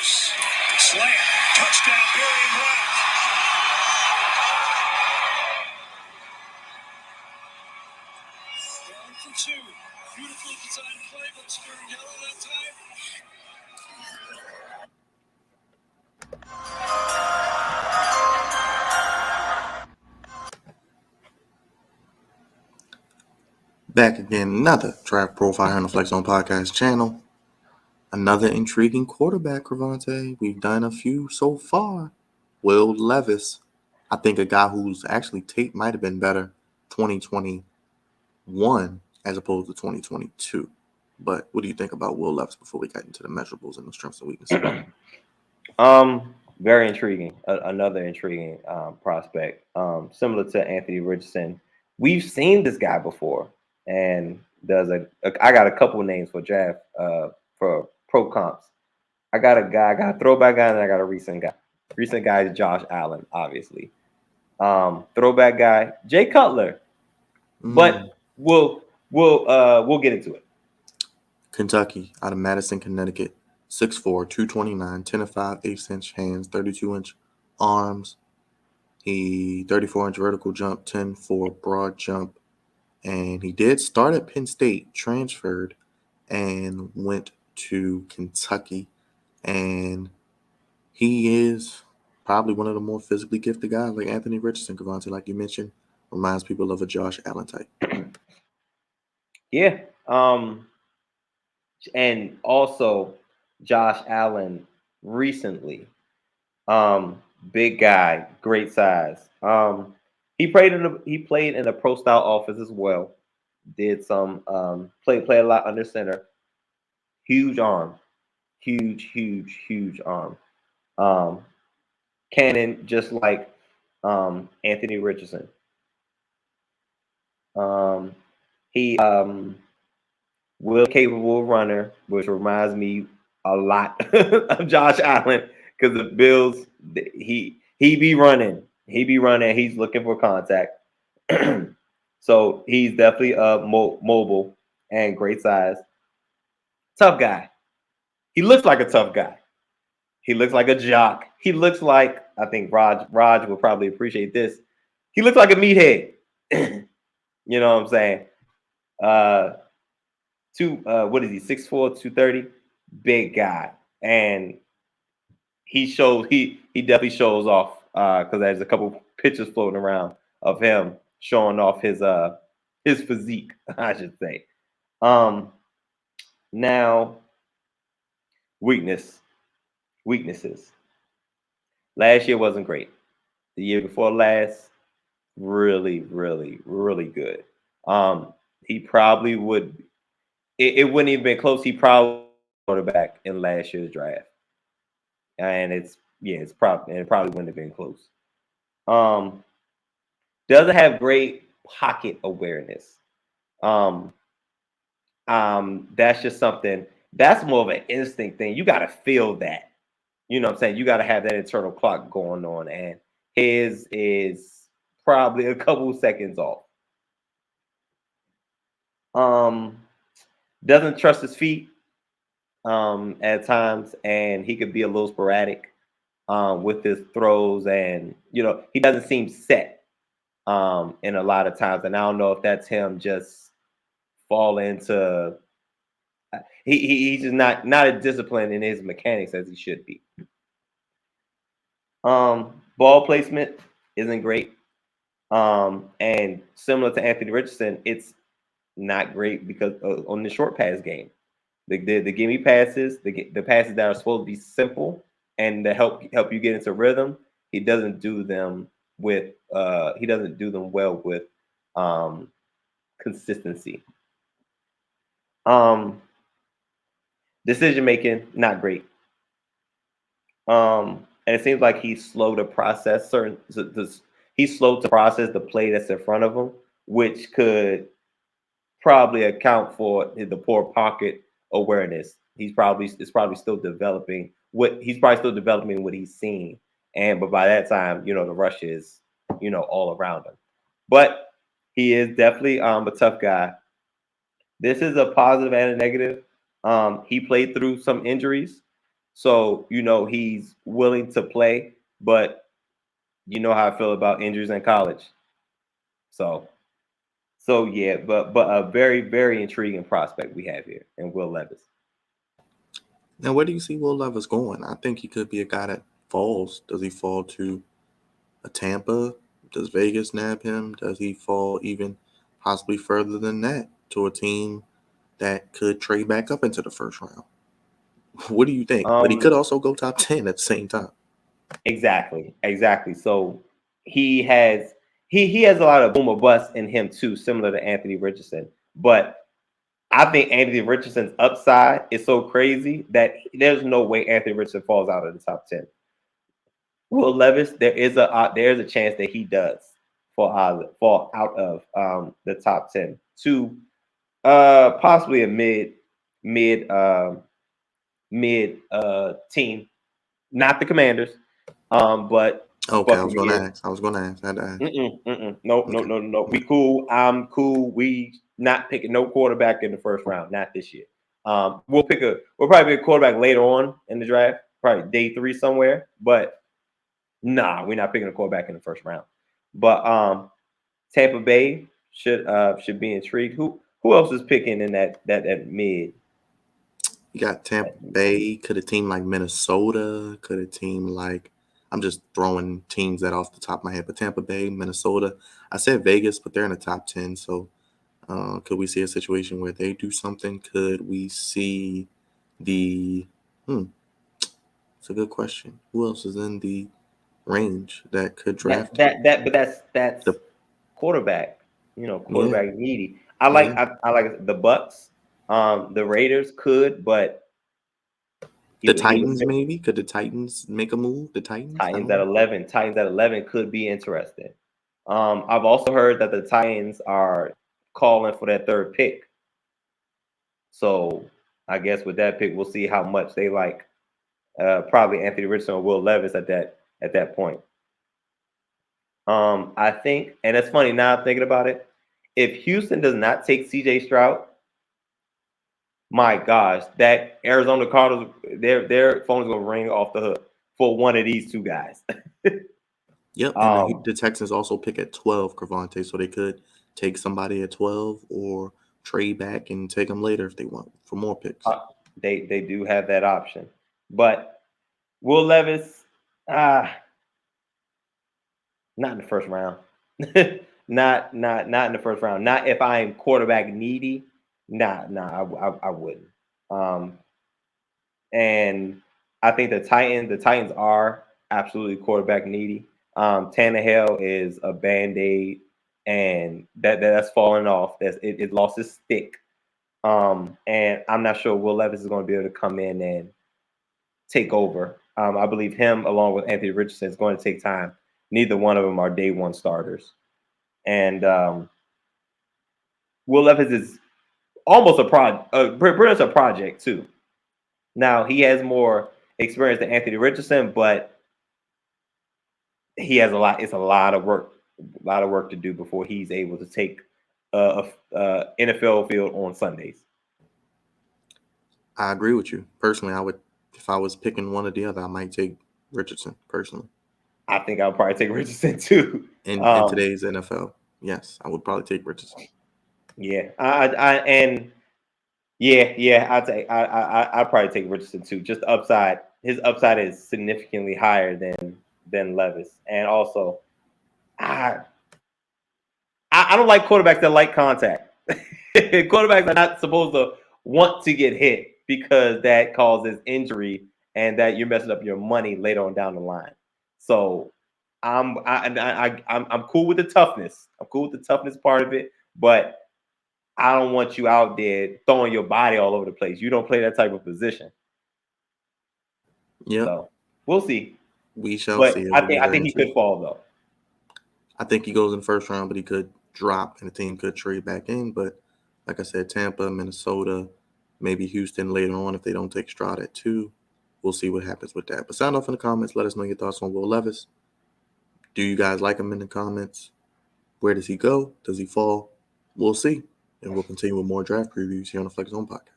Levis. Slant. Touchdown, Barry Brown. Down for two. Beautifully designed play, but steering yellow that time. Back again, another draft profile here on the Flex On Podcast channel. Another intriguing quarterback, Crevonte. We've done a few so far. Will Levis. I think a guy whose actually tape might have been better 2021 as opposed to 2022. But what do you think about Will Levis before we get into the measurables and the strengths and weaknesses? Very intriguing. Another intriguing prospect. Similar to Anthony Richardson. We've seen this guy before, and I got a couple of names for draft for pro comps. I got a throwback guy, and I got a recent guy. Recent guy is Josh Allen, obviously. Throwback guy, Jay Cutler. But we'll get into it. Kentucky, out of Madison, Connecticut. 6'4", 229, 10 of 5, 8-inch hands, 32-inch arms. He 34-inch vertical jump, 10-4 broad jump. And he did start at Penn State, transferred, and went to Kentucky. And he is probably one of the more physically gifted guys, like Anthony Richardson, Crevonte, like you mentioned. Reminds people of a Josh Allen type. Yeah. And also Josh Allen recently. Big guy, great size. He played in a pro style offense as well. Did some play a lot under center. Huge arm. Huge arm. Cannon, just like Anthony Richardson. He will capable runner, which reminds me a lot of Josh Allen, because the Bills, he be running. He's looking for contact. So he's definitely mobile and great size. Tough guy. He looks like a tough guy. He looks like a jock. He looks like, I think Raj will probably appreciate this. He looks like a meathead. You know what I'm saying? What is he? 6'4", 230, big guy, and he definitely shows off because there's a couple pictures floating around of him showing off his physique, I should say. Now weaknesses. Last year wasn't great. The year before last, really good. He probably would. It wouldn't even been close. He probably quarterback in last year's draft, and it probably wouldn't have been close. Doesn't have great pocket awareness. That's just something. That's more of an instinct thing. You got to feel that. You know what I'm saying? You got to have that internal clock going on, and his is probably a couple seconds off. Doesn't trust his feet at times, and he could be a little sporadic with his throws, and he doesn't seem set in a lot of times. And I don't know if that's him just falling into. He's just not as disciplined in his mechanics as he should be. Ball placement isn't great, and similar to Anthony Richardson, it's not great because on the short pass game, the gimme passes, the passes that are supposed to be simple and to help you get into rhythm, he doesn't do them with well with consistency. Decision making, not great. And it seems like he's slow to process he's slow to process the play that's in front of him, which could probably account for the poor pocket awareness. He's probably still developing what he's seeing. But by that time, the rush is, all around him. But he is definitely a tough guy. This is a positive and a negative. He played through some injuries. So, he's willing to play, but you know how I feel about injuries in college. So, yeah, but a very, very intriguing prospect we have here in Will Levis. Now, where do you see Will Levis going? I think he could be a guy that falls. Does he fall to a Tampa? Does Vegas nab him? Does he fall even possibly further than that to a team that could trade back up into the first round? What do you think? But he could Um, also go top 10 at the same time. exactly. So he has a lot of boom or bust in him too, similar to Anthony Richardson. But I think Anthony Richardson's upside is so crazy that there's no way Anthony Richardson falls out of the top 10. Will Levis, there is a chance that he does fall out of the top 10 to possibly a mid mid team, not the Commanders, but Okay, Buccaneers. I was gonna ask. I had to ask. No, no, Okay. no, no. We Okay. cool. I'm cool. We not picking no quarterback in the first round, not this year. We'll probably pick a quarterback later on in the draft, probably day 3 somewhere. But nah, we're not picking a quarterback in the first round. But Tampa Bay should be intrigued. Who else is picking in that mid? You got Tampa Bay. Could a team like Minnesota? Could a team like, I'm just throwing teams that off the top of my head, but Tampa Bay, Minnesota. I said Vegas, but they're in the top 10. So could we see a situation where they do something? Could we see the, it's a good question. Who else is in the range that could That draft him? that that but that's The, quarterback, yeah, quarterback needy. I yeah. like I like the Bucks. The Raiders could, but The he would Titans, pick maybe? Could the Titans make a move? The Titans? I Titans don't at know. 11. Titans at 11 could be interesting. I've also heard that the Titans are calling for that third pick. So I guess with that pick, we'll see how much they like probably Anthony Richardson or Will Levis at that point. I think, and it's funny now thinking about it. If Houston does not take CJ Stroud, my gosh, that Arizona Cardinals, their phone is gonna ring off the hook for one of these two guys. Yep, and um, the Texans also pick at 12, Crevonte, so they could take somebody at 12 or trade back and take them later if they want for more picks. uh, they do have that option, but Will Levis, ah, not in the first round. Not in the first round. Not if I am quarterback needy. I wouldn't. Um, and I think the Titans are absolutely quarterback needy. Tannehill is a band-aid, and that's falling off. It lost its stick. And I'm not sure Will Levis is going to be able to come in and take over. I believe him, along with Anthony Richardson, is going to take time. Neither one of them are day one starters, and Will Levis is almost pretty much a project too. Now he has more experience than Anthony Richardson, but he has a lot. It's a lot of work to do before he's able to take a NFL field on Sundays. I agree with you. Personally, I would, if I was picking one or the other, I might take Richardson, personally. I think I'll probably take Richardson too. In today's NFL, yes, I would probably take Richardson. Yeah, and yeah. I'd probably take Richardson too. Just the upside. His upside is significantly higher than Levis, and also I I don't like quarterbacks that like contact. Quarterbacks are not supposed to want to get hit because that causes injury and that you're messing up your money later on down the line. So I'm cool with the toughness. I'm cool with the toughness part of it, but I don't want you out there throwing your body all over the place. You don't play that type of position. Yep, So we'll see. we shall But see. It I will be think I very think he could intriguing. fall though. I think he goes in the first round, but he could drop and the team could trade back in. But like I said, Tampa, Minnesota, maybe Houston later on if they don't take Stroud at 2. We'll see what happens with that. But sound off in the comments. Let us know your thoughts on Will Levis. Do you guys like him in the comments? Where does he go? Does he fall? We'll see. And we'll continue with more draft previews here on the Flex Zone Podcast.